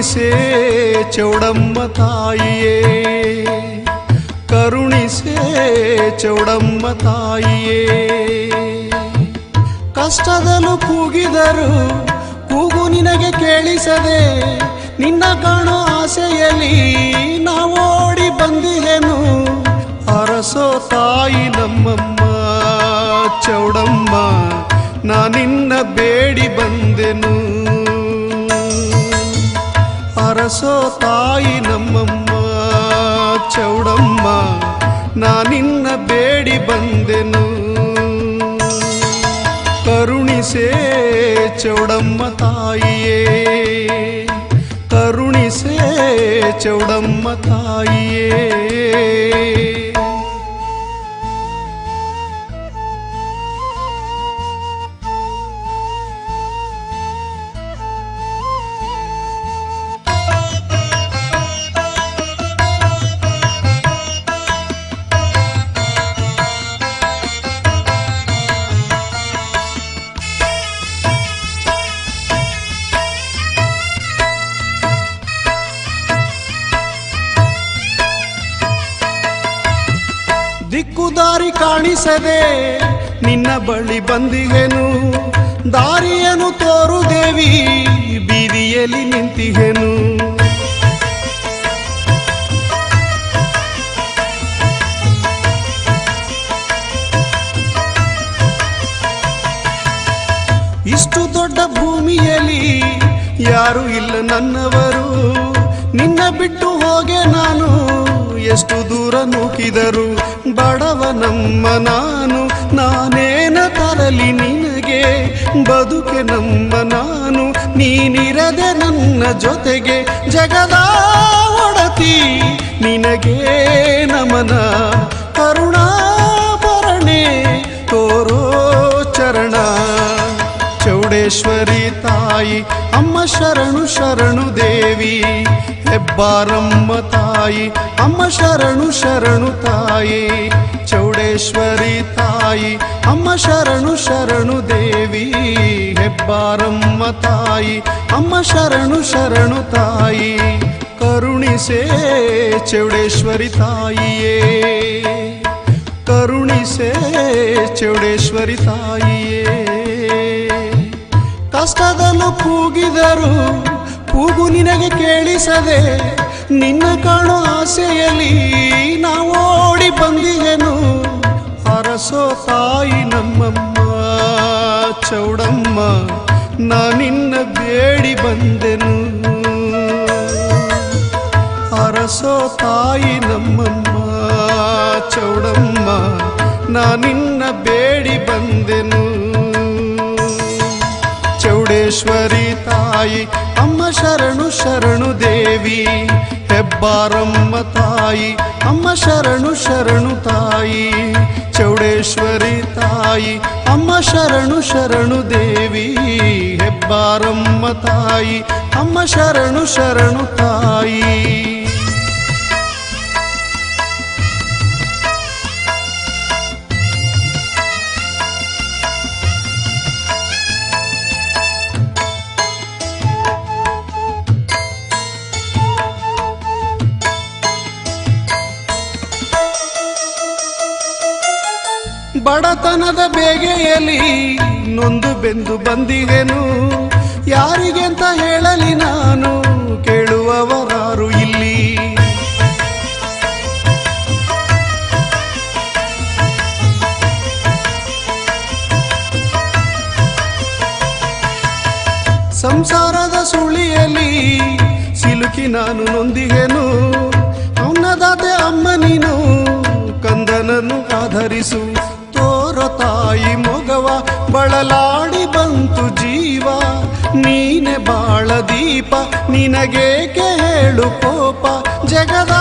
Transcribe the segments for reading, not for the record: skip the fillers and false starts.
ಕರುಣಿಸೇ ಚೌಡಮ್ಮ ತಾಯಿಯೇ, ಕರುಣಿಸೇ ಚೌಡಮ್ಮ ತಾಯಿಯೇ. ಕಷ್ಟದಲ್ಲೂ ಕೂಗಿದರು ಕೂಗು ನಿನಗೆ ಕೇಳಿಸದೆ, ನಿನ್ನ ಕಾಣೋ ಆಸೆಯಲ್ಲಿ ನಾವೋಡಿ ಬಂದಿಹೆನು. ಅರಸೋ ತಾಯಿ ನಮ್ಮಮ್ಮ ಚೌಡಮ್ಮ, ನಾನಿನ್ನ ಬೇಡಿ ಬಂದೆನು. ಅರಸೋ ತಾಯಿ ನಮ್ಮಮ್ಮ ಚೌಡಮ್ಮ, ನಾನಿನ್ನ ಬೇಡಿ ಬಂದೆನು. ಕರುಣಿಸೇ ಚೌಡಮ್ಮ ತಾಯಿಯೇ, ಕರುಣಿಸೇ ಚೌಡಮ್ಮ ತಾಯಿಯೇ. ದಿಕ್ಕು ದಾರಿ ಕಾಣಿಸದೆ ನಿನ್ನ ಬಳಿ ಬಂದಿಗೆನು. ದಾರಿಯನ್ನು ತೋರು ದೇವಿ, ಬೀದಿಯಲ್ಲಿ ನಿಂತಿಗೆನು. ಇಷ್ಟು ದೊಡ್ಡ ಭೂಮಿಯಲ್ಲಿ ಯಾರು ಇಲ್ಲ ನನ್ನವರು, ನಿನ್ನ ಬಿಟ್ಟು ಹೋಗೆ ನಾನು ಎಷ್ಟು ದೂರ ನೂಕಿದರು. ಬಡವನಮ್ಮ ನಾನು, ನಾನೇನ ತರಲಿ ನಿನಗೆ, ಬದುಕೆ ನಮ್ಮ ನಾನು, ನೀನಿರದೆ ನನ್ನ ಜೊತೆಗೆ. ಜಗದ ಒಡತಿ ನಿನಗೆ ನಮನ, ಕರುಣಾಭರಣೆ ತೋರೋ ಚರಣ. ಚೌಡೇಶ್ವರಿ ತಾಯಿ ಅಮ್ಮ ಶರಣು ಶರಣು ದೇವಿ, ಹೆಬ್ಬಾರಮ್ಮ ತಾಯಿ ಅಮ್ಮ ಶರಣು ಶರಣು ತಾಯಿ. ಚೌಡೇಶ್ವರಿ ತಾಯಿ ಅಮ್ಮ ಶರಣು ಶರಣು ದೇವಿ, ಹೆಬ್ಬಾರಮ್ಮ ತಾಯಿ ಅಮ್ಮ ಶರಣು ಶರಣು ತಾಯಿ. ಕರುಣಿಸೇ ಚೌಡೇಶ್ವರಿ ತಾಯಿಯೇ, ಕರುಣಿಸೇ ಚೌಡೇಶ್ವರಿ ತಾಯಿಯೇ. ಕಷ್ಟದಲ್ಲೂ ಕೂಗಿದರು ಕೂಗು ನಿನಗೆ ಕೇಳಿಸದೆ, ನಿನ್ನ ಕಾಣೋ ಆಸೆಯಲ್ಲಿ ನಾವೋಡಿ ಬಂದಿಗೆನು. ಅರಸೋ ತಾಯಿ ನಮ್ಮಮ್ಮ ಚೌಡಮ್ಮ, ನಾನಿನ್ನ ಬೇಡಿ ಬಂದೆನು. ಅರಸೋ ತಾಯಿ ನಮ್ಮಮ್ಮ ಚೌಡಮ್ಮ, ನಾನಿನ್ನ ಬೇಡಿ ಬಂದೆನು. ಚೌಡೇಶ್ವರಿ ತಾಯಿ ಅಮ್ಮ ಶರಣು ಶರಣು ದೇವಿ, ಹೆಬ್ಬಾರಮ್ಮ ತಾಯಿ ಅಮ್ಮ ಶರಣು ಶರಣು ತಾಯಿ. ಚೌಡೇಶ್ವರಿ ತಾಯಿ ಅಮ್ಮ ಶರಣು ಶರಣು ದೇವಿ, ಹೆಬ್ಬಾರಮ್ಮ ತಾಯಿ ಅಮ್ಮ ಶರಣು ಶರಣು ತಾಯಿ. ಬಡತನದ ಬೇಗೆಯಲ್ಲಿ ನೊಂದು ಬೆಂದು ಬಂದಿಗೆನು. ಯಾರಿಗೆಂತ ಹೇಳಲಿ ನಾನು, ಕೇಳುವವರಾರು ಇಲ್ಲಿ. ಸಂಸಾರದ ಸುಳಿಯಲ್ಲಿ ಸಿಲುಕಿ ನಾನು ನೊಂದಿಗೆನು. ಅನ್ನದಾತೆ ಅಮ್ಮ ನೀನು, ಕಂದನನ್ನು ಆಧರಿಸು. ತೋರ ತಾಯಿ ಮೊಗವ ಬಳಲಾಡಿ ಬಂತು ಜೀವ, ನೀನೆ ಬಾಳ ದೀಪ, ನಿನಗೇಕೆ ಹೇಳು ಕೋಪ. ಜಗದ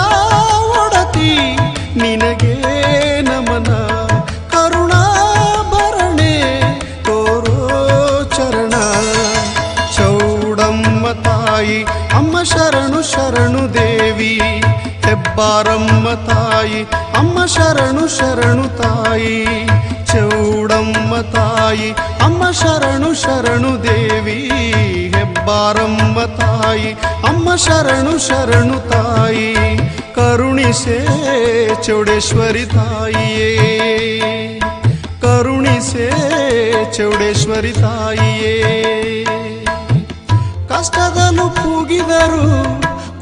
ಒಡತಿ ನಿನಗೆ ನಮನ, ಕರುಣಾಭರಣೆ ತೋರೋ ಚರಣ. ಚೌಡಮ್ಮ ತಾಯಿ ಅಮ್ಮ ಶರಣು ಶರಣು ದೇವಿ, ಹೆಬ್ಬಾರಮ್ಮ ತಾಯಿ ಅಮ್ಮ ಶರಣು ಶರಣು ತಾಯಿ. ಚೌಡಮ್ಮ ತಾಯಿ ಅಮ್ಮ ಶರಣು ಶರಣು ದೇವಿ, ಹೆಬ್ಬಾರಮ್ಮ ತಾಯಿ ಅಮ್ಮ ಶರಣು ಶರಣು ತಾಯಿ ಕರುಣಿಸೇ ಚೌಡೇಶ್ವರಿ ತಾಯಿಯೇ ಕರುಣಿಸೇ ಚೌಡೇಶ್ವರಿ ತಾಯಿಯೇ ಕಷ್ಟದಲ್ಲೂ ಕೂಗಿದರು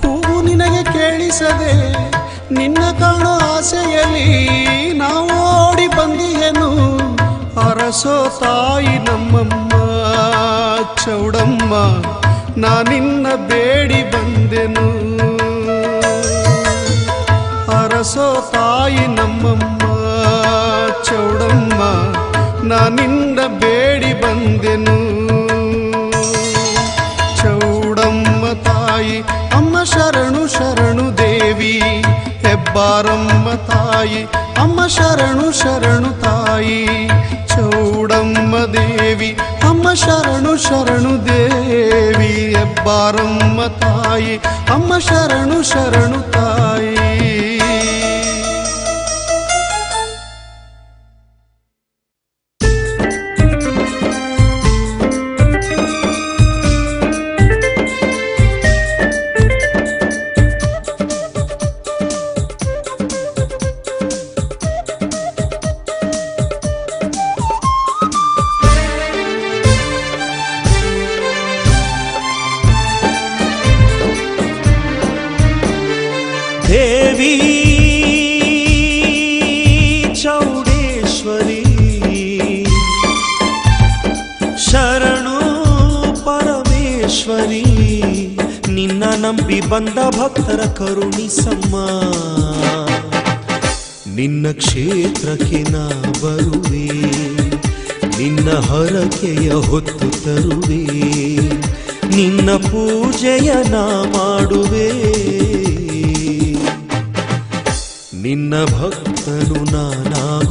ಕೂಗು ನಿನಗೆ ಕೇಳಿಸದೆ ನಿನ್ನ ಕಾಣೋ ಆಸೆಯಲ್ಲಿ ನಾವು ಓಡಿ ಬಂದಿಯೇನು ಅರಸೋ ತಾಯಿ ನಮ್ಮಮ್ಮ ಚೌಡಮ್ಮ ನಾನಿನ್ನ ಬೇಡಿ ಬಂದೆನು ಅರಸೋ ತಾಯಿ ನಮ್ಮಮ್ಮ ಚೌಡಮ್ಮ ನಾನಿನ್ನ ಬೇಡಿ ಬಂದೆನು ಚೌಡಮ್ಮ ತಾಯಿ ಅಮ್ಮ ಶರಣು ಶರಣು ದೇವಿ ಹೆಬ್ಬಾರಮ್ಮ ತಾಯಿ ಅಮ್ಮ ಶರಣು ಶರಣು ತಾಯಿ ಚೌಡಮ್ಮ ದೇವಿ ಅಮ್ಮ ಶರಣು ಶರಣು ದೇವಿ ಹೆಬ್ಬಾರಮ್ಮ ತಾಯಿ ಅಮ್ಮ ಶರಣು ಶರಣು ತಾಯಿ ದೇವಿ ಚೌಡೇಶ್ವರಿ ಶರಣು ಪರಮೇಶ್ವರಿ ನಿನ್ನ ನಂಬಿ ಬಂದ ಭಕ್ತರ ಕರುಣಿಸಮ್ಮ ನಿನ್ನ ಕ್ಷೇತ್ರಕ್ಕೆ ನಾ ಬರುವೆ ನಿನ್ನ ಹರಕೆಯ ಹೊತ್ತು ತರುವೆ ನಿನ್ನ ಪೂಜೆಯ ನಾ ಮಾಡುವೆ ನಿನ್ನ ಭಕ್ತನು ನಾನಾಗು